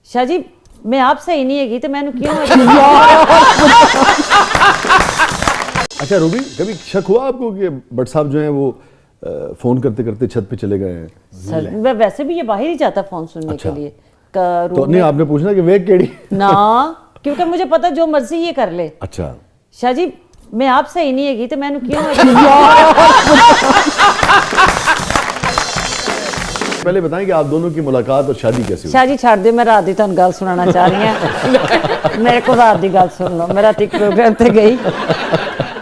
शाह जी मैं आपसे ही नहीं हैगी तो मैंने क्यों अच्छा रूबी, कभी शक हुआ आपको कि भट्ट साहब जो हैं वो फोन करते करते छत पे चले गए हैं? सर मैं वैसे भी ये बाहर ही जाता फोन सुनने अच्छा। के लिए तो नहीं आपने पूछना कि वे केड़ी ना, क्योंकि मुझे पता जो मर्जी ये कर ले। अच्छा शाह जी मैं आपसे ही नहीं हैगी तो मैंने क्यों पहले बताएं कि आप दोनों की मुलाकात और शादी कैसे हुई? शाह जी छाड़ दे, मैं रात दी तुहानू गल सुनाना चाह रही हां। मेरे को रात दी गल सुन लो। मैं रात एक प्रोग्राम ते गई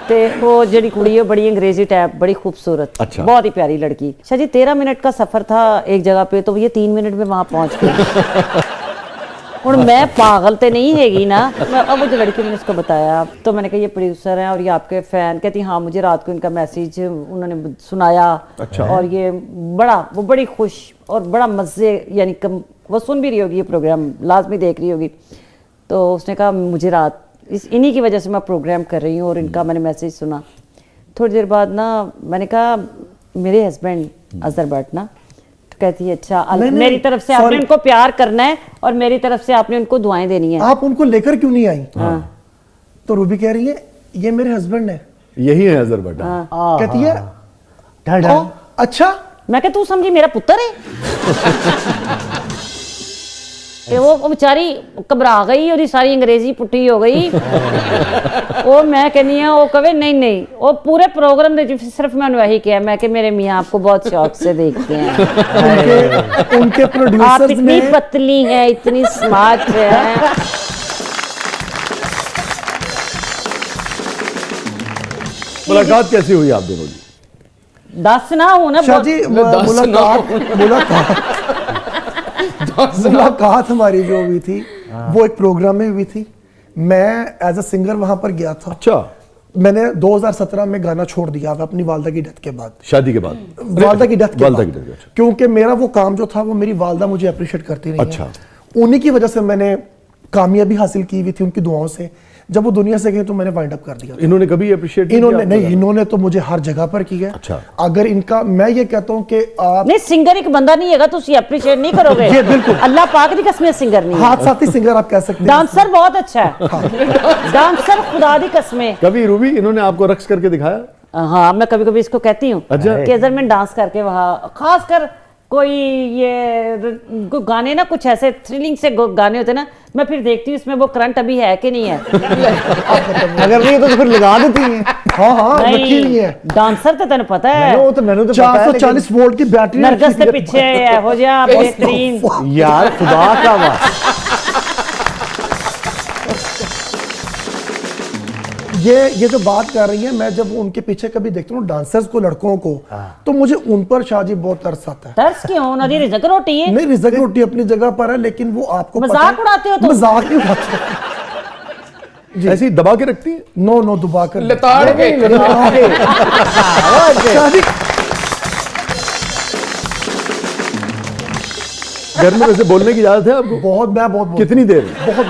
ते वो जड़ी कुड़ी है बड़ी अंग्रेजी टाइप, बड़ी खूबसूरत, अच्छा। बहुत ही प्यारी लड़की। शाह जी 13 मिनट का सफर था एक जगह पे, तो ये 3 मिनट में वहां पहुंच गई। और मैं पागल तो नहीं हैगी ना। अब वो जो लड़की मैंने उसको बताया तो मैंने कहा ये प्रोड्यूसर हैं और ये आपके फैन। कहती हाँ मुझे रात को इनका मैसेज उन्होंने सुनाया। अच्छा। और ये वो बड़ी खुश और बड़ा मज़े, यानी वो सुन भी रही होगी ये प्रोग्राम, लाजमी देख रही होगी। तो उसने कहा मुझे रात इन्हीं की वजह से मैं प्रोग्राम कर रही हूँ और इनका मैंने मैसेज सुना। थोड़ी देर बाद ना मैंने कहा मेरे हस्बैंड अजहर भट्ट ना, तो कहती है अच्छा मेरी तरफ से आपने उनको प्यार करना है और मेरी तरफ से आपने उनको दुआएं देनी है। आप उनको लेकर क्यों नहीं आई? हाँ। तो रूबी कह रही है ये मेरे हस्बैंड है। यही है अजहर भट्ट। कहती है ओ, अच्छा। मैं कहा तू समझी मेरा पुत्र है। ते वो बेचारी घबरा गई और सारी अंग्रेजी पुट्टी हो गई। वो मैं कहनी है वो कहे नहीं वो पूरे प्रोग्राम दे सिर्फ मैंने वही किया, मैं कि मेरे मियाँ आपको बहुत शौक से देखते हैं। उनके आप प्रोड्यूसर्स इतनी ने पतली है, इतनी स्मार्ट है। मुलाकात कैसी हुई आप दोनों की? दस ना हो ना शाह जी मुलाकात हमारी जो हुई थी वो एक प्रोग्राम में हुई थी। मैं एज अ सिंगर वहां पर गया था। अच्छा। मैंने 2017 में गाना छोड़ दिया अपनी वालदा की डेथ के बाद। शादी के बाद? वालदा की डेथ के वालदा बाद। की डेथ, अच्छा। क्योंकि मेरा वो काम जो था वो मेरी वालदा मुझे अप्रिशिएट करती रही अच्छा। है। उन्हीं की वजह से मैंने कामयाबी हासिल की हुई थी उनकी दुआओं से। जब वो दुनिया से गए तो मैंने वाइंड अप कर दिया। इन्होंने कभी अप्रिशिएट इन्होंने तो मुझे हर जगह पर किया। अच्छा। अगर इनका मैं ये कहता हूं कि आप नहीं सिंगर एक बंदा नहीं है तुम अप्रिशिएट नहीं करोगे। ये बिल्कुल अल्लाह पाक दी कसम सिंगर नहीं है। हाथ साथी सिंगर आप कह सकते हैं। डांसर बहुत अच्छा है। डांसर खुदा दी कसमें। कभी रूबी इन्होंने आपको रक्स करके दिखाया? हाँ मैं कभी कभी इसको कहती हूँ अच्छा। कि अगर मैं डांस करके वहाँ खासकर कोई ये गाने ना कुछ ऐसे थ्रिलिंग से गाने होते ना, मैं फिर देखती हूँ इसमें वो करंट अभी है कि नहीं है। अगर नहीं तो फिर लगा देती हैं। हाँ रखी नहीं है। डांसर तो तेन पता है वो तो मैंने तो पता है 440 वोल्ट की बैटरी नरगस के पीछे हो जा बेहतरीन यार खुदा का वास्ता। ये जो बात कर रही है, मैं जब उनके पीछे कभी देखता हूँ डांसर्स को, लड़कों को, तो मुझे उन पर शाहजी बहुत तरस आता है। तरस क्यों? उन्होंने रिज़्क रोटी है। नहीं रिज़्क रोटी अपनी जगह पर है, लेकिन वो आपको मजाक उड़ाते हो तुम। मजाक नहीं उड़ाते। ऐसे ही दबा के रखती है? नो दबा कर लताड़ के शाहजी घर में वैसे बोलने की इजाजत है आपको? बहुत कितनी देर? बहुत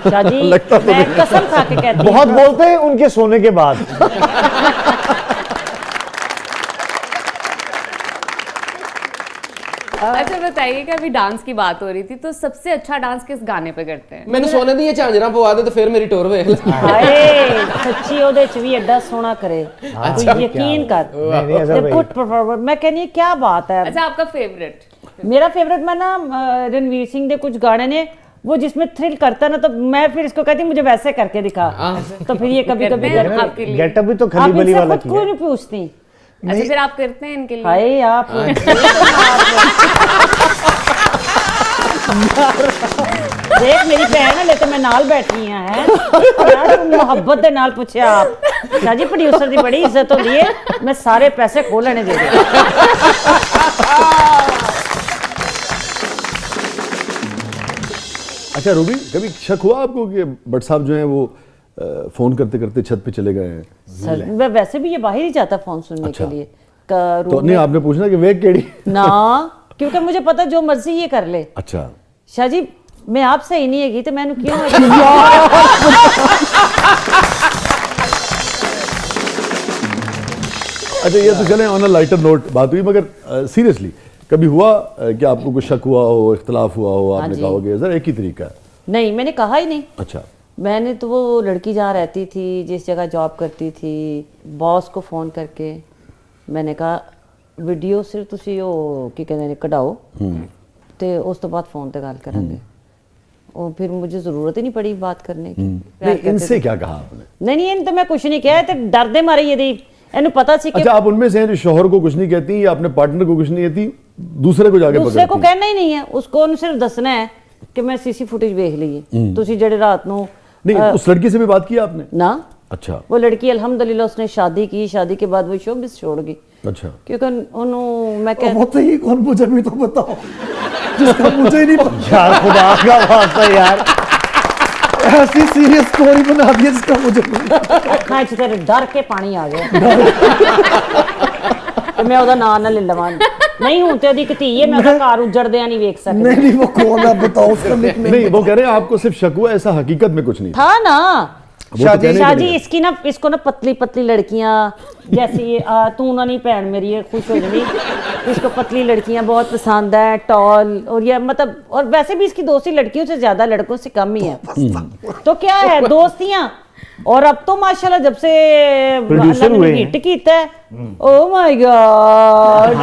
शाह जी लगता तो मैं नहीं। कसम खा के कहती हूँ बहुत बोलते हैं उनके सोने के बाद। अच्छा बताइएगा अभी डांस की बात हो रही थी, तो सबसे अच्छा डांस किस गाने पे करते हैं? मैंने सोने दी झांजरा पवा दे तो फिर मेरी टोर वेख ले। हाय सच्ची ओदे च भी एडा सोना करे तू यकीन कर। नहीं, ऐसा भाई। गुड परफॉर्मर मैं कहनी है क्या बात है। अच्छा आपका फेवरेट? मेरा फेवरेट मैं ना रणवीर सिंह के कुछ गाने ने वो जिसमें थ्रिल करता ना, तो मैं फिर इसको कहती मुझे वैसे करके दिखा। तो फिर ये कभी कभी करते हैं आपके लिए। गेटअप भी तो आप खली बली इनसे वाला खुद किया क्यों है। नहीं पूछती? अच्छा फिर आप करते हैं इनके लिए? हाय आप देख मेरी भैन है लेते मैं नाल बैठी है यार मोहब्बत दे नाल पूछया आप। शाह जी प्रोड्यूसर दी बड़ी इज्जत होती है, मैं सारे पैसे खो लेने दे दे। अच्छा रूबी, कभी शक हुआ आपको कि भट्ट साहब जो हैं वो फोन करते करते छत पे चले गए हैं? सर मैं वैसे भी ये बाहर ही जाता फोन सुनने अच्छा। के लिए तो नहीं आपने पूछना कि वे केड़ी ना, क्योंकि मुझे पता जो मर्जी ये कर ले। अच्छा। शाह जी मैं आपसे ही नहीं हैगी तो मैंने क्यों अच्छा ये तो चले ऑन अ लाइटर नोट बात हुई, मगर सीरियसली कभी हुआ कि आपको कुछ शक हुआ हो, इख्तलाफ हुआ हो, आपने जी। कहा हो कि सर एक ही तरीका है? नहीं, मैंने कहा ही नहीं। अच्छा। मैंने तो वो लड़की जहाँ रहती थी, जिस जगह जॉब करती थी, बॉस को फ़ोन करके मैंने कहा वीडियो सिर्फ तुसी वो की कहते हैं कढ़ाओ ते उस तो बाद फ़ोन ते गल करांगे। और फिर मुझे ज़रूरत ही नहीं पड़ी बात करने की। प्यार नहीं, करते इनसे थे। क्या कहा आपने? नहीं इन तो मैं कुछ नहीं किया, ते डरदे मारे यदि इन्हें पता सी कि अच्छा, आप उनमें से हैं जो शोहर को कुछ नहीं कहती या अपने पार्टनर को कुछ नहीं कहती, दूसरे को जाके दूसरे को पकड़ती? कहना ही नहीं है, उसको उन्हें सिर्फ दसना है कि मैं सीसी फुटेज देख ली है तुसी जेड़े रात नू नहीं, उस लड़की से भी बात की आपने? ना। अच्छा वो लड़की अल्हम्दुलिल्लाह उसने शादी की, शादी के बाद वो शोबिस छोड़ गई अच्छा। क्योंकि उन्होंने मैं अब कह होते ही कौन, मुझे भी तो बताओ जिसका मुझे ही नहीं पता। यार खुदा का वास्ता यार, ऐसी सीरियस स्टोरी बना दी है जिसका मुझे नहीं पता। अखां च तेरे डर के पानी आ गया ते मैं ओदा नाम ना ले लवां। नहीं हूं ते ओदी कती है, मैं ओदा घर उजड़दिया नहीं वेख सकती। नहीं वो कौन है बताओ उसका निकनेम। नहीं, वो कह रहे हैं आपको सिर्फ शक हुआ, ऐसा हकीकत में कुछ नहीं था। था ना वो तो कहने के शादी लिए। इसकी ना, इसको ना पतली पतली लड़कियां जैसी तू ना नहीं भैन मेरी है खुश हो जानी, इसको पतली लड़कियां बहुत पसंद है, टॉल, और ये मतलब, और वैसे भी इसकी दोस्ती लड़कियों से ज्यादा लड़कों से कम ही है। तो क्या है दोस्तियां। और अब तो माशाल्लाह जब से Producer अल्लाह हुए ने हैं। हिट कीता है, ओ माय गॉड।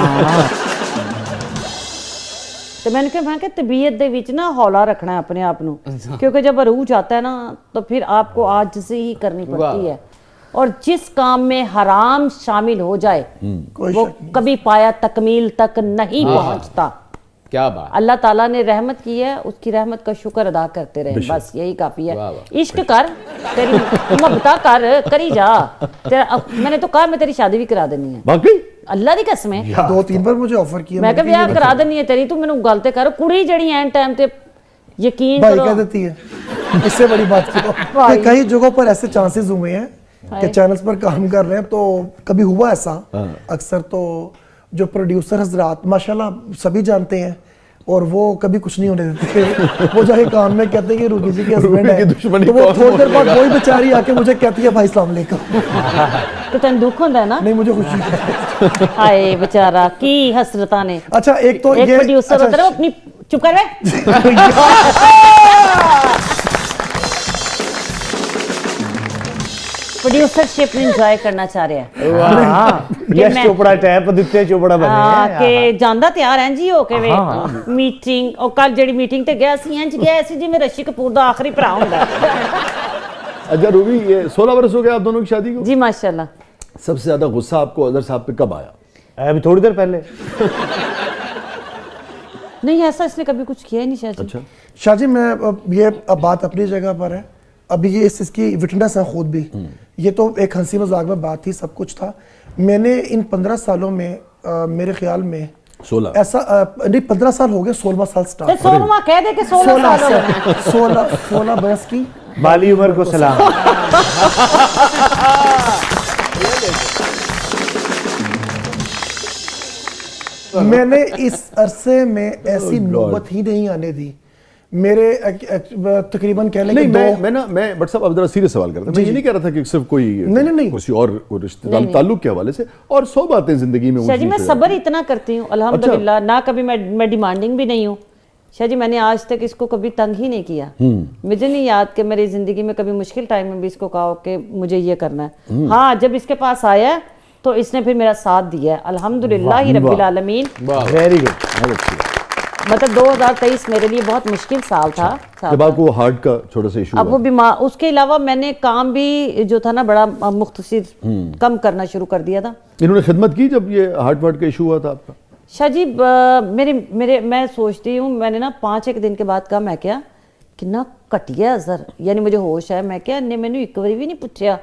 तो मैंने कहा तबीयत दे विच ना हौला रखना है अपने आप नू, क्योंकि जब रूह जाता है ना तो फिर आपको आजिज़ी ही करनी पड़ती है। और जिस काम में हराम शामिल हो जाए कोई वो शक नहीं। कभी पाया तकमील तक नहीं पहुंचता। क्या बात। अल्लाह ताला ने रहमत की है, उसकी रहमत का शुक्र अदा करते रहे, बस यही काफी है। वाह, वाह। इश्क कर, तेरी मोहब्बता कर, करी जा तेरा। अब मैंने तो कहा मैं तेरी शादी भी करा देनी है, वाकई? अल्लाह दी कसम है। 2-3 बार मुझे ऑफर किया। मैं कहा ब्याह करा देनी है तेरी, तू मैनू गल ते कर। कुड़ी जड़ी एन टाइम ते यकीन भाई करो कह देती है, इससे बड़ी बात क्यों। भाई। कि कई जगहों पर ऐसे चांसेस हुए हैं कि चैनल्स पर काम कर रहे हैं, तो कभी हुआ ऐसा। अक्सर तो जो प्रोड्यूसर हजरात माशाल्लाह सभी जानते हैं, और वो कभी कुछ नहीं होने देते। वो जाके काम में कहते हैं कि रूबी जी के हस्बैंड रूबी की दुश्मनी है, तो वो कौन थोड़ी देर बाद बोलेगा? वही बेचारी आके मुझे कहती है भाई अस्सलाम वालेकुम। तो तेन दुख होंदा है ना। नहीं मुझे खुशी है। हाय बेचारा की हसरता ने। अच्छा एक तो एक ये प्रोड्यूसर अच्छा, होता है वो अपनी चुप कर बे। प्रोड्यूसरशिप एंजॉय करना चाह रहा है। हाँ कि यश मैं- चोपड़ा टाइप आदित्य चोपड़ा बने हैं। कि ਜਾਂਦਾ ਤਿਆਰ ਐਂ ਜੀ ਹੋ ਕੇ ਵੇ ਮੀਟਿੰਗ। ਉਹ ਕੱਲ ਜਿਹੜੀ ਮੀਟਿੰਗ ਤੇ ਗਿਆ ਸੀ ਇੰਜ ਗਿਆ ਸੀ ਜਿਵੇਂ ਰਸ਼ੀ ਕਪੂਰ ਦਾ ਆਖਰੀ ਭਰਾ ਹੁੰਦਾ। अच्छा रूबी, ये 16 वर्ष हो गए आप दोनों की शादी को। जी माशाल्लाह। सबसे ज्यादा गुस्सा आपको अजहर साहब पे कब आया? अभी थोड़ी देर पहले नहीं ऐसा इसने कभी कुछ किया ही नहीं शायद। अच्छा। शाहजी मैं ये अब बात अपनी जगह पर है, अभी ये इसकी विटनेस है खुद भी। ये तो एक हंसी मजाक में बात थी, सब कुछ था। मैंने इन 15 सालों में मेरे ख्याल में 16। ऐसा नहीं 15 साल हो गए, 16वां साल ते स्टार्ट। 16वां कह दे कि 16 साल हो गए। 16 बरस की बाली उमर को सलाम। मैंने इस अरसे में ऐसी God. नौबत ही नहीं आने दी। मेरे तकरीबन कह लें कि नहीं, दो मैं बट साहब अब जरा सीरियस सवाल करता हूं। मैं ये नहीं कह रहा था कि सिर्फ कोई नहीं। किसी और कोई रिश्तेदार ताल्लुक के हवाले से, और 100 बातें जिंदगी में शाह जी मैं ऊंच-नीच हो सब्र जाती इतना करती हूँ अल्हम्दुलिल्लाह। ना कभी मैं डिमांडिंग भी नहीं हूँ शाह जी। मैंने आज तक इसको कभी तंग ही नहीं किया। मुझे नहीं याद कि मेरी जिंदगी में कभी मुश्किल टाइम में भी इसको कहा हो कि मुझे ये करना है। हाँ जब इसके पास आया तो इसने फिर मेरा साथ दिया है अल्हम्दुलिल्लाह ही रब्बिल आलमीन। Very good. बहुत अच्छी है। मतलब 2023 मेरे लिए बहुत मुश्किल साल था। जब आपको हार्ट का छोटा सा इशू अब वो बीमार, उसके अलावा मैंने काम भी जो था ना बड़ा मुख्तसर कम करना शुरू कर दिया था। इन्होंने खिदमत की जब ये हार्ट का इशू हुआ था आपका? शाह जी मेरे मैं सोचती हूँ, मैंने ना 5-1 दिन के बाद कहा मैं क्या कितना घटिया असर, यानी मुझे होश है। मैं क्या ने मैंने एक बारी भी नहीं पूछा